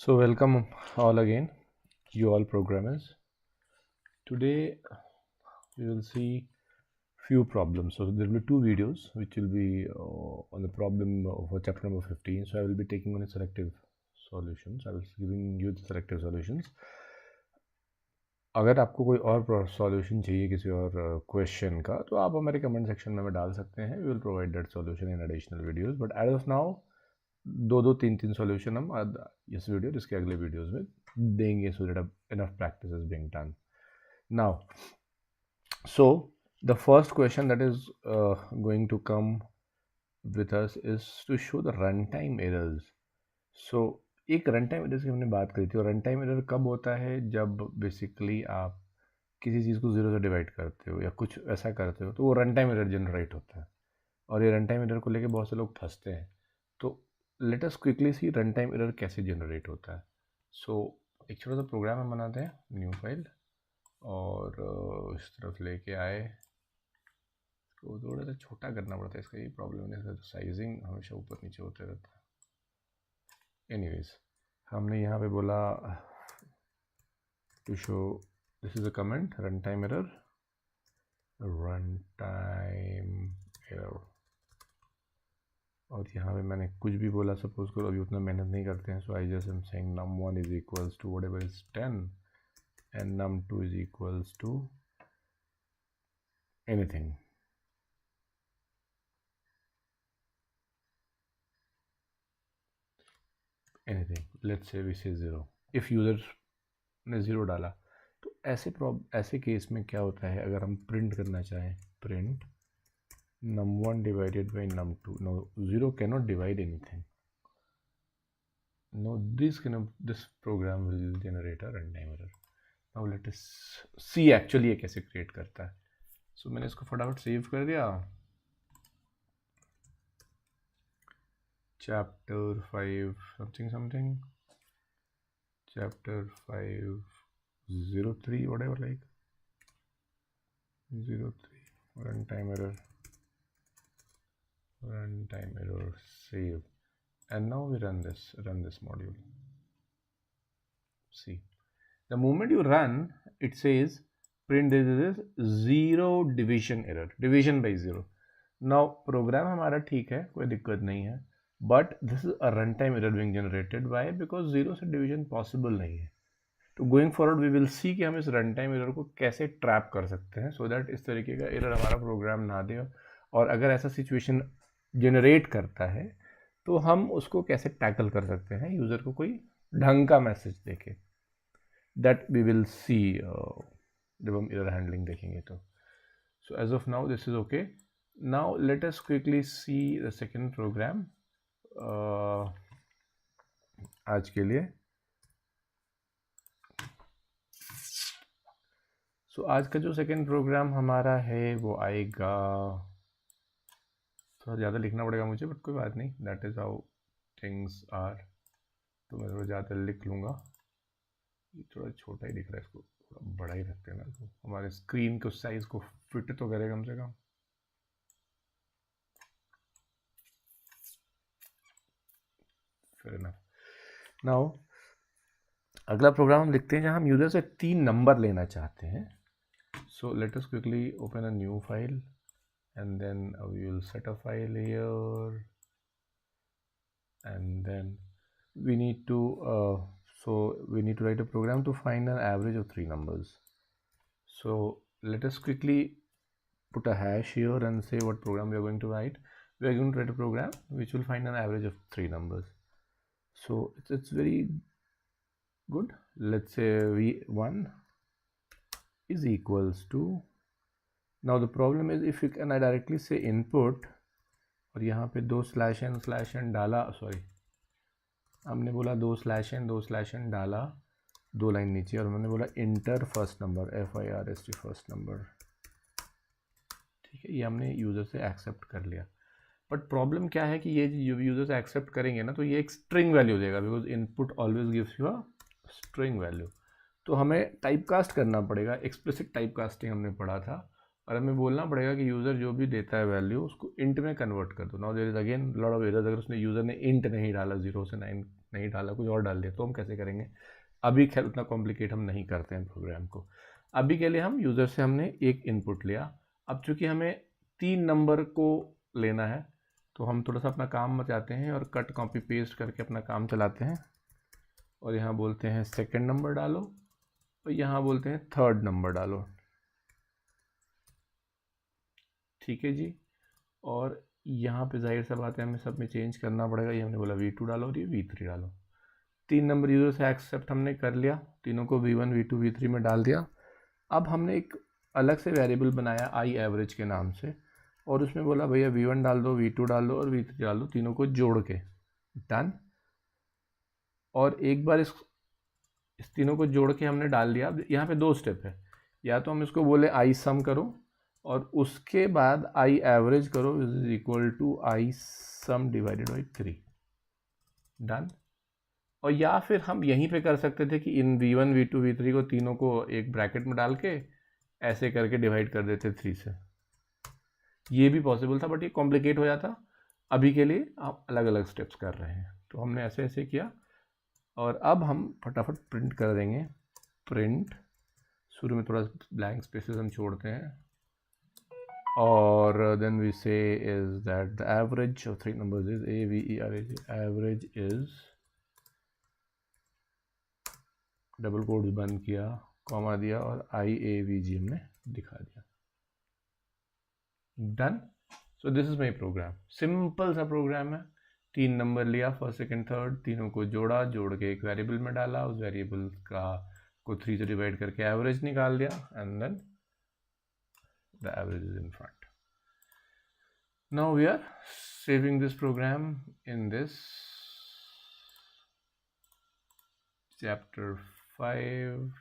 So welcome all again, you all programmers. Today we will see few problems. So there will be two videos which will be on the problem for chapter number 15. So I will be taking on selective solutions. I will be giving you the selective solutions. अगर आपको कोई और solution चाहिए किसी और question का तो आप हमारे कमेंट सेक्शन में डाल सकते हैं. We will provide that solution in additional videos. But as of now दो तीन सॉल्यूशन हम इस वीडियो और इसके अगले वीडियोस में देंगे so that enough practice is being done. Now so the first question that is going to come with us is to show the run time errors. So एक रन टाइम एरर की हमने बात करी थी और run time error कब होता है जब बेसिकली आप किसी चीज़ को ज़ीरो से डिवाइड करते हो या कुछ ऐसा करते हो तो वो रन टाइम एरर जनरेट होता है. और ये रन टाइम एरर को लेके बहुत से लोग फंसते हैं. तो लेट अस क्विकली सी रन टाइम एरर कैसे जनरेट होता है. सो एक छोटा सा प्रोग्राम हम बनाते हैं, न्यू फाइल, और इस तरफ लेके आए. इसको थोड़ा सा छोटा करना पड़ता है, इसका ये प्रॉब्लम है, इसका साइजिंग हमेशा ऊपर नीचे होते रहता है. एनीवेज हमने यहाँ पे बोला to show this is a comment run time error और यहाँ पे मैंने कुछ भी बोला. सपोज करो अभी उतना मेहनत नहीं करते हैं. So I just am saying num1 is equals to whatever is 10 and num2 is equals to anything. Let's say we say 0. If user ने 0 डाला तो ऐसे केस में क्या होता है, अगर हम प्रिंट करना चाहें print num1 divided by num2. No, 0 cannot divide anything. No, this program will generate a runtime error. Now let us see actually ये कैसे create करता है. So मैंने इसको फटाफट सेव कर दिया. Chapter 5 something Chapter 503 whatever, like 03 runtime error save, and now we run this module. See, the moment you run it says print this is 0 division error, division by 0. now program हमारा ठीक है, कोई दिक्कत नहीं है, but this is a runtime error being generated. why? because 0 से division possible नहीं है. तो going forward we will see कि हम इस रन टाइम एरर को कैसे ट्रैप कर सकते हैं सो दैट इस तरीके का एरर हमारा प्रोग्राम ना दे. और अगर ऐसा सिचुएशन जनरेट करता है तो हम उसको कैसे टैकल कर सकते हैं यूज़र को कोई ढंग का मैसेज देके. दैट वी विल सी जब हम एरर हैंडलिंग देखेंगे तो. So as of now this is okay. Now let us quickly see the second program आज के लिए. सो आज का जो सेकेंड प्रोग्राम हमारा है वो आएगा, थोड़ा ज़्यादा लिखना पड़ेगा मुझे, बट कोई बात नहीं, that is how things are. तो मैं थोड़ा ज़्यादा लिख लूँगा. ये थोड़ा छोटा ही दिख रहा है, इसको थोड़ा बड़ा ही रखते हैं ना, तो हमारे स्क्रीन को साइज़ को फिट तो करे कम से कम. फिर नाउ अगला प्रोग्राम हम लिखते हैं जहाँ हम यूज़र से 3 नंबर लेना चाहते हैं. So let us quickly open a new file and then we will set a file here, and then we need to write a program to find an average of 3 numbers. So let us quickly put a hash here and say what program we are going to write. We are going to write a program which will find an average of 3 numbers. So it's very good. Let's say v1 is equals to, now the problem is if you can I directly say input और यहाँ पे 2/n डाला, sorry हमने बोला 2/n डाला 2 line नीचे, और मैंने बोला inter first number FIRST first number. ठीक है, ये हमने यूज़र से एक्सेप्ट कर लिया. बट प्रॉब्लम क्या है कि ये यूज़र से एक्सेप्ट करेंगे ना तो ये एक स्ट्रिंग वैल्यू देगा, because input always gives you a string value. तो हमें टाइप कास्ट करना पड़ेगा. एक्सप्लिसिट टाइप कास्टिंग हमने पढ़ा था, और हमें बोलना पड़ेगा कि यूज़र जो भी देता है वैल्यू उसको इंट में कन्वर्ट कर दो। Now there is again lot of errors, अगर उसने यूज़र ने इंट नहीं डाला, 0 से 9 नहीं डाला, कुछ और डाल दिया, तो हम कैसे करेंगे? अभी खैर उतना कॉम्प्लिकेट हम नहीं करते हैं प्रोग्राम को। अभी के लिए हम यूज़र से हमने एक इनपुट लिया। अब चूंकि हमें 3 नंबर को लेना है तो हम थोड़ा सा अपना काम मचाते हैं और कट कॉपी पेस्ट करके अपना काम चलाते हैं। और यहाँ बोलते हैं सेकंड नंबर डालो और यहाँ बोलते हैं थर्ड नंबर डालो। ठीक है जी। और यहाँ पे जाहिर सा बात है हमें सब में चेंज करना पड़ेगा। ये हमने बोला V2 डालो और ये V3 डालो। 3 नंबर यूज़र से एक्सेप्ट हमने कर लिया, तीनों को V1 V2 V3 में डाल दिया। अब हमने एक अलग से वेरिएबल बनाया आई एवरेज के नाम से और उसमें बोला भैया V1 डाल दो, V2 डाल दो और V3 डाल दो, तीनों को जोड़ के। डन। और एक बार इस तीनों को जोड़ के हमने डाल दिया। अब यहाँ पे 2 स्टेप है, या तो हम इसको बोले आई सम करो और उसके बाद आई एवरेज करो is equal to I sum divided by 3। Done. और या फिर हम यहीं पे कर सकते थे कि इन V1 V2 V3 को तीनों को एक ब्रैकेट में डाल के ऐसे करके डिवाइड कर देते 3 से। ये भी पॉसिबल था बट ये कॉम्प्लिकेट हो जाता। अभी के लिए आप अलग अलग स्टेप्स कर रहे हैं, तो हमने ऐसे ऐसे किया। और अब हम फटाफट प्रिंट कर देंगे। प्रिंट, शुरू में थोड़ा ब्लैंक स्पेसेस हम छोड़ते हैं और देन वी से is that the average of 3 numbers is AVERAG, average is, double codes बंद किया, कॉमा दिया और IAVG हमने दिखा दिया। Done. So this is my programme. Simple सा प्रोग्राम है। 3 नंबर लिया, फर्स्ट सेकंड थर्ड, तीनों को जोड़ा, जोड़ के एक वेरिएबल में डाला, उस वेरिएबल का को 3 से डिवाइड करके एवरेज निकाल दिया and then the average is in front. Now we are saving this program in this chapter 5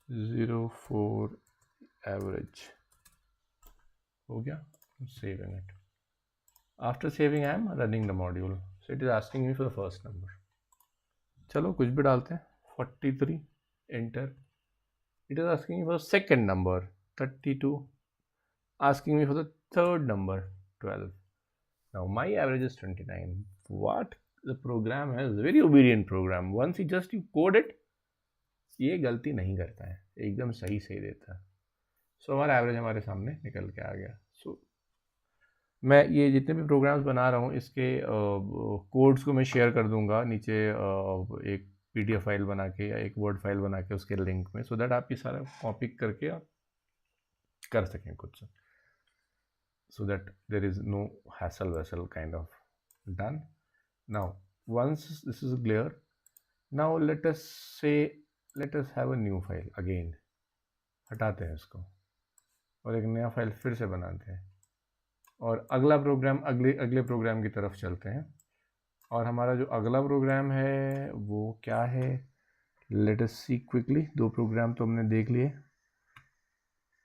04 average. हो गया, saving it. After saving I am running the module, so it is asking me for the first number. चलो कुछ भी डालते हैं, 43, enter. It is asking me for the second number, 32, asking me for the third number, 12. Now my average is 29. What the program has, very obedient program. Once you code it, ये गलती नहीं करता है, एकदम सही देता है। सो हमारा एवरेज हमारे सामने निकल के आ गया। सो मैं ये जितने भी प्रोग्राम्स बना रहा हूँ इसके कोड्स को मैं शेयर कर दूंगा नीचे एक PDF फाइल बना के या एक वर्ड फाइल बना के उसके लिंक में, सो दैट आप ये सारा कॉपी करके आप कर सकें खुद से, so that there is no hassle वैसल kind of. Done. Now once this is clear, now let us have a new file again. हटाते हैं इसको और एक नया फाइल फिर से बनाते हैं और अगला प्रोग्राम अगले प्रोग्राम की तरफ चलते हैं। और हमारा जो अगला प्रोग्राम है वो क्या है, लेट अस सी क्विकली। 2 प्रोग्राम तो हमने देख लिए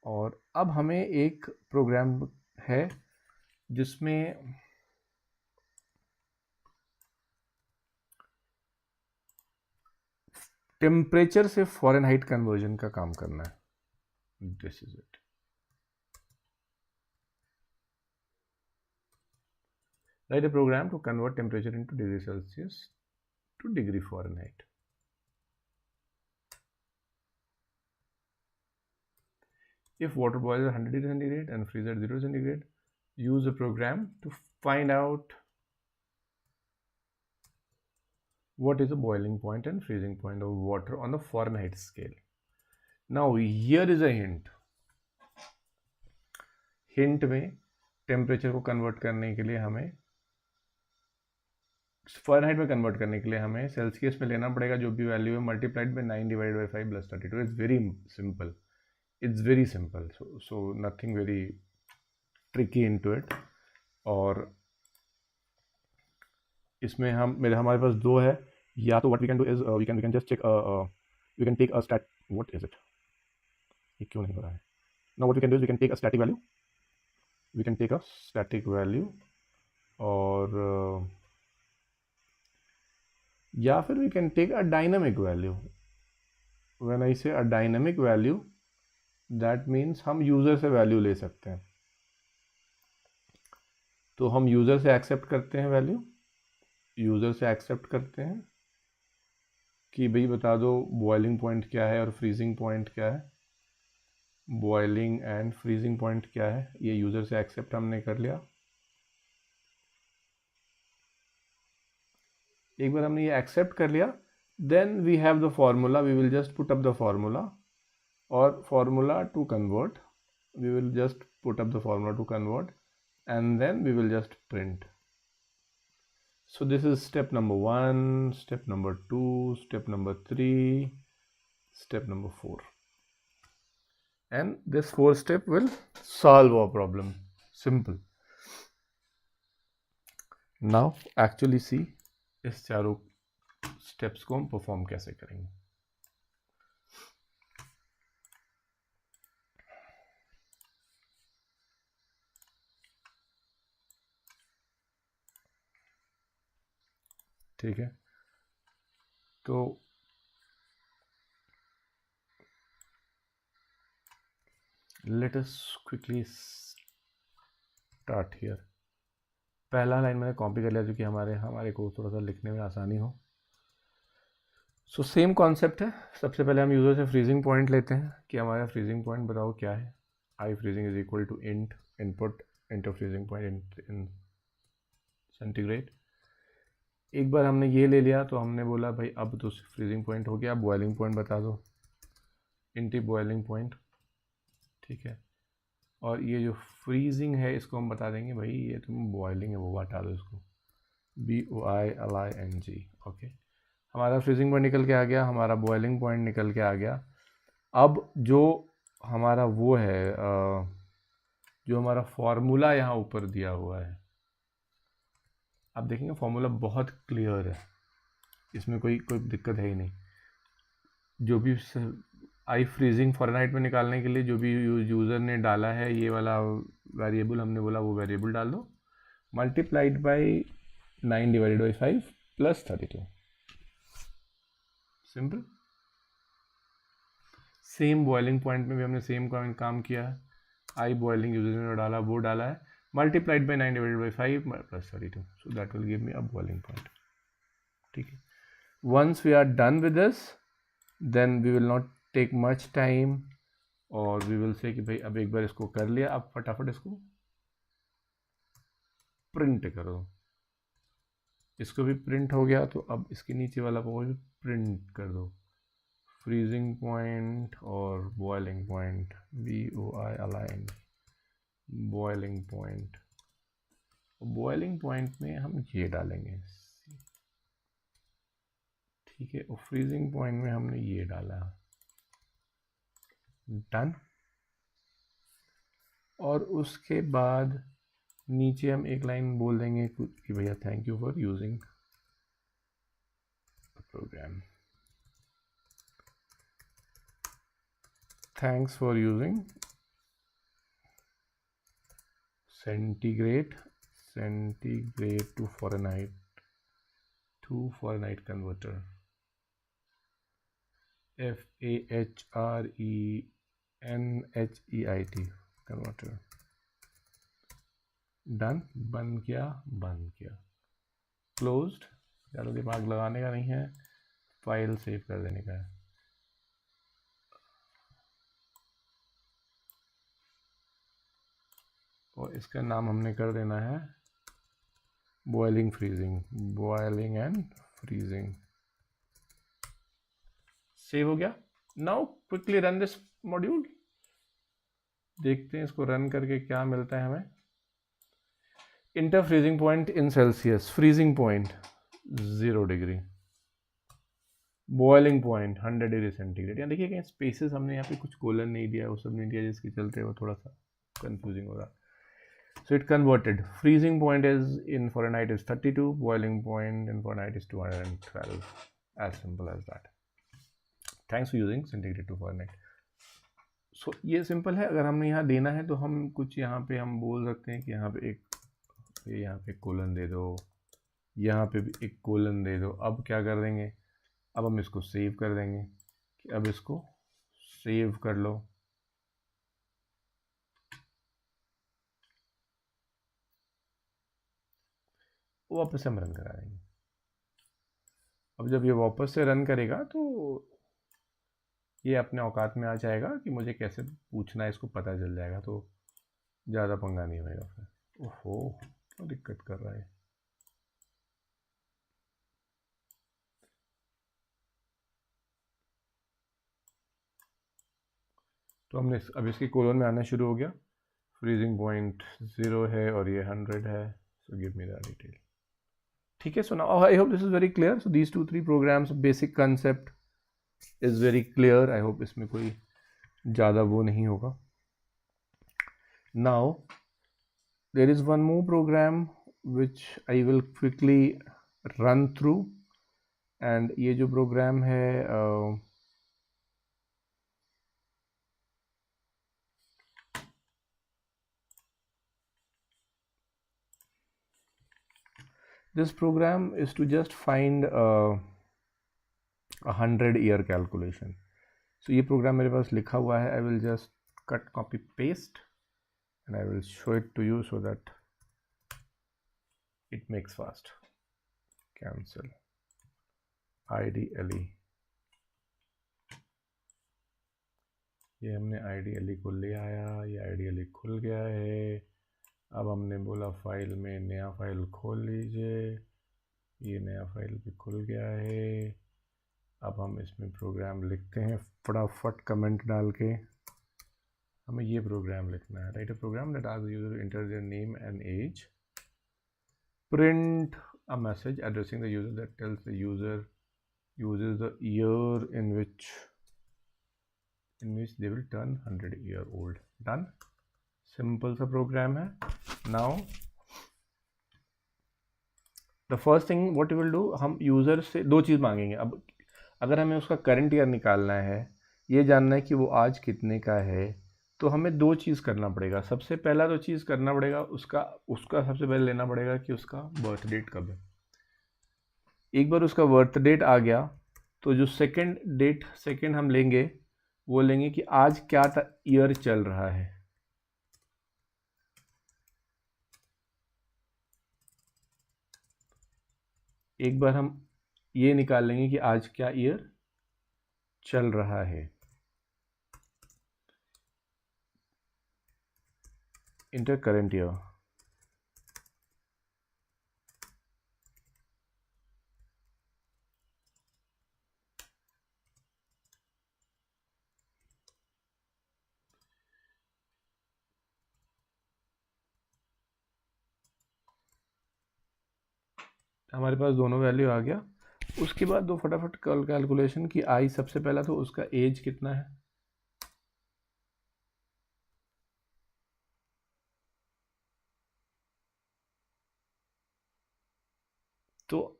और अब हमें एक प्रोग्राम है जिसमें टेम्परेचर से फ़ारेनहाइट कन्वर्जन का काम करना है। This is it. Write a program to convert temperature into degree Celsius to degree Fahrenheit. If water boils at 100 degrees centigrade and freezes at 0 centigrade, use a program to find out what is the boiling point and freezing point of water on the Fahrenheit scale. Now here is a hint. Hint में temperature को convert करने के लिए हमें Fahrenheit में convert करने के लिए हमें सेल्सियस में लेना पड़ेगा जो भी वैल्यू है, multiplied by 9 divide by 5 plus 32। It's very simple, it's very simple, so nothing very tricky into it. और इसमें हमारे पास 2 है, या तो what we can do is we can just check, we can take a stat, what is it, ये क्यों नहीं हो रहा है। Now what we can do is we can take a static value, we can take a static value और या फिर we can take a dynamic value. When I say a dynamic value, that means हम user से value ले सकते हैं। तो हम यूज़र से एक्सेप्ट करते हैं वैल्यू, यूज़र से एक्सेप्ट करते हैं कि भाई बता दो बॉइलिंग पॉइंट क्या है और फ्रीजिंग पॉइंट क्या है, बॉइलिंग एंड फ्रीजिंग पॉइंट क्या है, ये यूज़र से एक्सेप्ट हमने कर लिया। एक बार हमने ये एक्सेप्ट कर लिया, then we have the formula, we will just put up the formula, और formula to convert, we will just put up the formula to convert, and then we will just print. So this is step number 1, step number 2, step number 3, step number 4, and this 4th step will solve our problem. Simple. Now actually see इस चारों steps को हम perform कैसे करेंगे। ठीक है, तो let us quickly start here. पहला लाइन मैंने कॉपी कर लिया क्योंकि हमारे को थोड़ा सा लिखने में आसानी हो। सो सेम कॉन्सेप्ट है। सबसे पहले हम यूज़र से फ्रीजिंग पॉइंट लेते हैं कि हमारा फ्रीजिंग पॉइंट बताओ क्या है। I freezing is equal to int input into freezing point in centigrade. एक बार हमने ये ले लिया तो हमने बोला भाई अब तो फ्रीजिंग पॉइंट हो गया, अब बॉइलिंग पॉइंट बता दो, इंटी बॉइलिंग पॉइंट। ठीक है, और ये जो फ्रीजिंग है इसको हम बता देंगे भाई ये तुम बॉइलिंग है वो हटा दो इसको, BOILING। ओके, हमारा फ्रीजिंग पॉइंट निकल के आ गया, हमारा बॉइलिंग पॉइंट निकल के आ गया। अब जो हमारा वो है जो हमारा फॉर्मूला यहाँ ऊपर दिया हुआ है, आप देखेंगे फॉर्मूला बहुत क्लियर है, इसमें कोई दिक्कत है ही नहीं। जो भी आई फ्रीजिंग फ़ारेनहाइट में निकालने के लिए जो भी यूज़र ने डाला है ये वाला वेरिएबल, हमने बोला वो वेरिएबल डाल दो, multiplied by 9 divided by 5 plus 32। Simple. Same boiling point में भी हमने सेम काम किया है, आई बॉइलिंग यूजर ने डाला वो डाला है, multiplied by 9 divided by 5 plus 32, so that will give me a boiling point. ठीक है, once we are done with this then we will not take much time और वी विल से कि भाई अब एक बार इसको कर लिया, अब फटाफट इसको प्रिंट करो। इसको भी प्रिंट हो गया तो अब इसके नीचे वाला को भी प्रिंट कर दो, फ्रीजिंग पॉइंट और boiling point, BOILING boiling point. Boiling point में हम ये डालेंगे, ठीक है, और फ्रीजिंग पॉइंट में हमने ये डाला, डन। और उसके बाद नीचे हम एक लाइन बोल देंगे कि भैया thank you for using program, thanks for using centigrade to Fahrenheit converter, FAHRENHEIT converter. Done, बंद किया, क्लोज्ड। ज़्यादा दिमाग लगाने का नहीं है, फाइल सेव कर देने का है। और इसका नाम हमने कर देना है बॉइलिंग एंड फ्रीजिंग। सेव हो गया। Now quickly run this module, देखते हैं इसको रन करके क्या मिलता है हमें। इंटर फ्रीजिंग पॉइंट इन Celsius, freezing point 0 degree, boiling point 100 degree centigrade. यहाँ देखिए कहीं स्पेसेस हमने यहाँ पे कुछ कोलन नहीं दिया, वो सब नहीं दिया, जिसके चलते वो थोड़ा सा कंफ्यूजिंग हो रहा। So it converted. Freezing point is in Fahrenheit is 32. Boiling point in Fahrenheit is 212. As simple as that. Thanks for using centigrade to Fahrenheit. So ये सिंपल है। अगर हमने यहाँ देना है तो हम कुछ यहाँ पे हम बोल सकते हैं कि यहाँ पे एक कोलन दे दो, यहाँ पे भी एक कोलन दे दो। अब क्या कर देंगे, अब हम इसको सेव कर देंगे कि अब इसको सेव कर लो। वापस से हम रन करा देंगे। अब जब ये वापस से रन करेगा तो ये अपने औकात में आ जाएगा कि मुझे कैसे पूछना है, इसको पता चल जाएगा, तो ज़्यादा पंगा नहीं होएगा फिर। ओहो, क्या दिक्कत कर रहा है। तो हमने अब इसके कोलन में आना शुरू हो गया। फ्रीजिंग पॉइंट 0 है और ये 100 है। So give me the detail. ठीक है, so now I hope this is very clear. So these 2-3 programs, basic concept is very clear. I hope इसमें कोई ज़्यादा वो नहीं होगा। Now there is one more program which I will quickly run through, and ये जो programme है this program is to just find a 100-year calculation. So ये प्रोग्राम मेरे पास लिखा हुआ है. I will just cut, copy, paste and I will show it to you so that it makes fast. Cancel IDLE. ये हमने IDLE को ले आया, ये IDLE खुल गया है. अब हमने बोला फाइल में नया फाइल खोल लीजिए, ये नया फाइल भी खुल गया है. अब हम इसमें प्रोग्राम लिखते हैं फटाफट कमेंट डाल के. हमें ये प्रोग्राम लिखना है. Write a program that asks user to enter their name and age, print a message addressing the user that tells the user uses the year in which they will turn 100-year old. Done. Simple सा programme है. Now the first thing what you will do, हम user से दो चीज़ मांगेंगे. अब अगर हमें उसका करंट ईयर निकालना है, ये जानना है कि वो आज कितने का है, तो हमें दो चीज़ करना पड़ेगा. सबसे पहला तो चीज़ करना पड़ेगा उसका सबसे पहले लेना पड़ेगा कि उसका बर्थ डेट कब है. एक बार उसका बर्थ डेट आ गया तो जो सेकंड हम लेंगे वो लेंगे कि आज क्या ईयर चल रहा है. एक बार हम ये निकाल लेंगे कि आज क्या ईयर चल रहा है. Inter current year. हमारे पास दोनों वैल्यू आ गया. उसके बाद दो फटाफट कैलकुलेशन की आई. सबसे पहला तो उसका एज कितना है, तो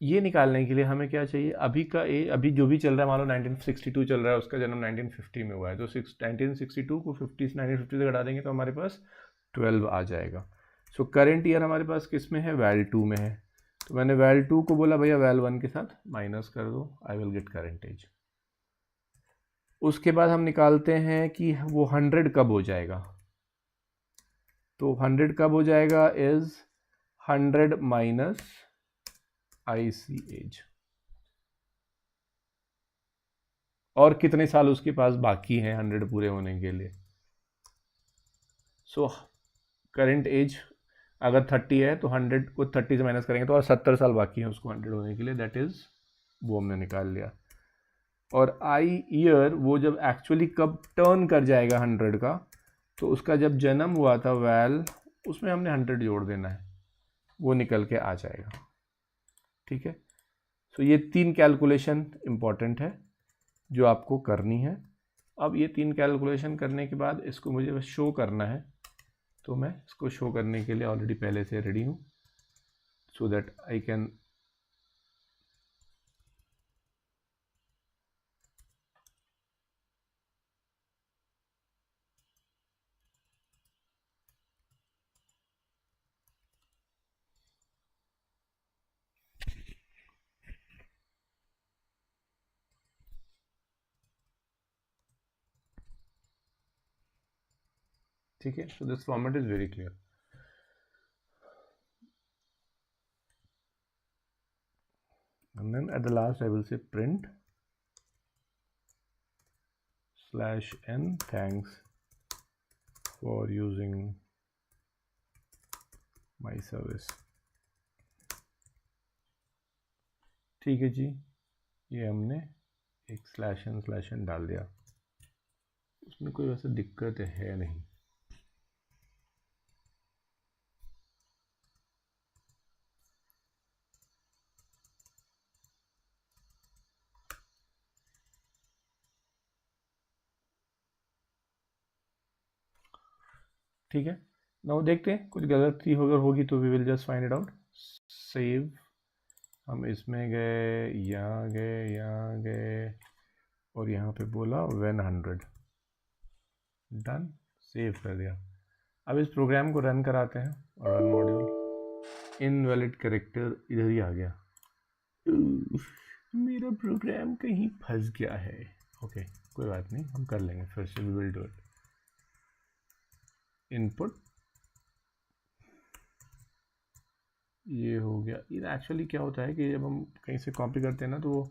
ये निकालने के लिए हमें क्या चाहिए, अभी का एज, अभी जो भी चल रहा है, मान लो 1962 चल रहा है, उसका जन्म 1950 में हुआ है, तो 1962 को 1950 से घटा देंगे तो हमारे पास 12 आ जाएगा. सो करेंट ईयर हमारे पास किस में है, वैल 2 में है. तो मैंने वैल 2 को बोला भैया वैल 1 के साथ माइनस कर दो, I will get current age. उसके बाद हम निकालते हैं कि वो 100 कब हो जाएगा. तो 100 कब हो जाएगा इज 100 माइनस IC एज, और कितने साल उसके पास बाकी हैं 100 पूरे होने के लिए. सो करेंट एज अगर 30 है तो 100 को 30 से माइनस करेंगे तो और 70 साल बाकी हैं उसको 100 होने के लिए. दैट इज वो हमने निकाल लिया. और आई ईयर वो जब एक्चुअली कब टर्न कर जाएगा 100 का, तो उसका जब जन्म हुआ था वैल, उसमें हमने 100 जोड़ देना है, वो निकल के आ जाएगा. ठीक है. सो ये 3 कैलकुलेशन इम्पॉर्टेंट है जो आपको करनी है. अब ये 3 कैलकुलेशन करने के बाद इसको मुझे बस शो करना है, तो मैं इसको शो करने के लिए ऑलरेडी पहले से रेडी हूँ, सो दैट आई कैन ठीक है. So this format is very clear. and then at the last I will say print /n thanks for using my service। ठीक है जी, ये हमने एक /n डाल दिया, उसमें कोई वैसे दिक्कत है नहीं। ठीक है, नाउ देखते हैं कुछ गलती अगर होगी तो we will just find it out. Save, हम इसमें गए, यहाँ गए और यहाँ पे बोला 100, डन, सेव कर दिया। अब इस प्रोग्राम को रन कराते हैं और रन मॉड्यूल, इनवैलिड कैरेक्टर इधर ही आ गया, मेरा प्रोग्राम कहीं फंस गया है। ओके कोई बात नहीं, हम कर लेंगे फिर से, we will do it. Input ये हो गया। ये एक्चुअली क्या होता है कि जब हम कहीं से कॉपी करते हैं ना तो वो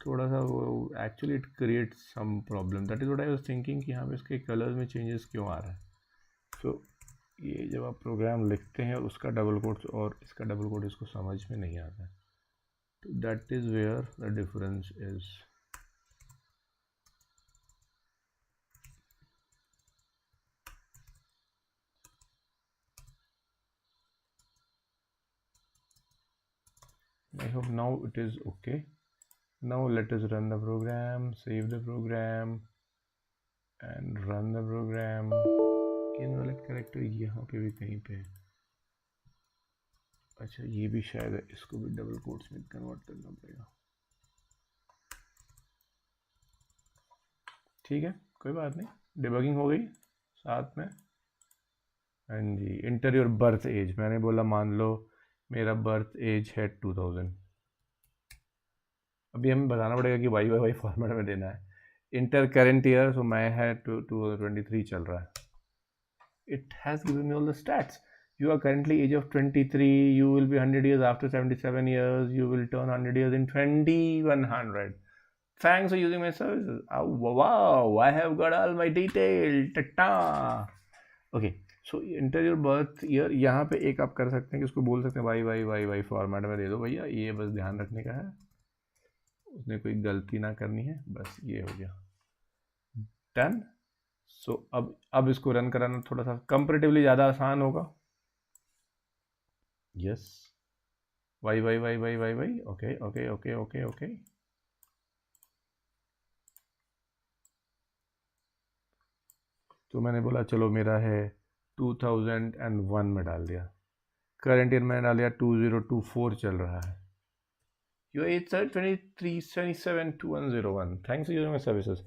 थोड़ा सा वो actually it creates some problem, that is what I was thinking कि हाँ इसके कलर्स में चेंजेस क्यों आ रहा है। सो ये जब आप प्रोग्राम लिखते हैं उसका डबल कोट और इसका डबल कोट इसको समझ में नहीं आता है, तो that is where the difference is. I hope now it is okay. Now let us run the program, save the program and run the program। Invalid character यहाँ पे भी कहीं पे, अच्छा ये भी शायद है, इसको भी डबल कोट्स में कन्वर्ट करना पड़ेगा। ठीक है कोई बात नहीं, डिबगिंग हो गई साथ में। हाँ जी, इंटर योर बर्थ एज, मैंने बोला मान लो मेरा बर्थ एज है 2000, अभी हमें बताना पड़ेगा कि वाई फॉर्मेट में देना है। इंटर करेंट ईयर, सो मैं है 2023 चल रहा है। It has given me all the stats. You are currently age of 23, you will be 100 years after 77 years, you will turn 100 years in 2100. Thanks for using my services. Oh, wow, I have got all my detail. Ta-ta. Okay, so enter your birth year, यहाँ पे एक आप कर सकते हैं कि उसको बोल सकते हैं वाई फॉर्मेट में दे दो भैया, ये बस ध्यान रखने का है, उसने कोई गलती ना करनी है, बस ये हो गया डन। सो अब इसको रन कराना थोड़ा सा कंपैरेटिवली ज़्यादा आसान होगा। Yes, why okay okay okay okay okay. तो मैंने बोला चलो मेरा है 2001 में डाल दिया, करंट ईयर में डाल दिया 2024 चल रहा है। Your age sir 2327 2101. Thanks for using my services.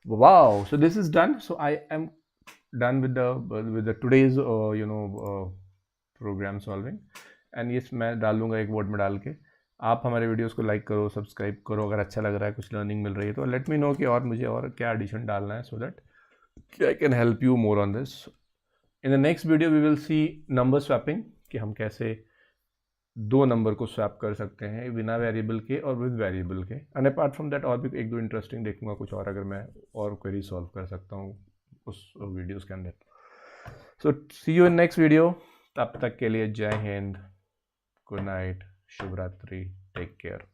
Wow, so this is done. So I am done with the today's program solving, and yes मैं डाल दूंगा एक वर्ड में डाल के। आप हमारे वीडियोस को लाइक करो, सब्सक्राइब करो, अगर अच्छा लग रहा है, कुछ लर्निंग मिल रही है तो लेट मी नो कि और मुझे और क्या एडिशन डालना है, so that I can help you more on this. In the next video we will see number swapping, कि हम कैसे दो नंबर को स्वैप कर सकते हैं बिना वेरिएबल के और विद वेरिएबल के। एंड अपार्ट फ्रॉम दैट और भी एक दो इंटरेस्टिंग देखूंगा कुछ और, अगर मैं और क्वेरी सॉल्व कर सकता हूँ उस वीडियोस के अंदर। सो सी यू इन नेक्स्ट वीडियो, तब तक के लिए जय हिंद, गुड नाइट, शुभ रात्रि, टेक केयर।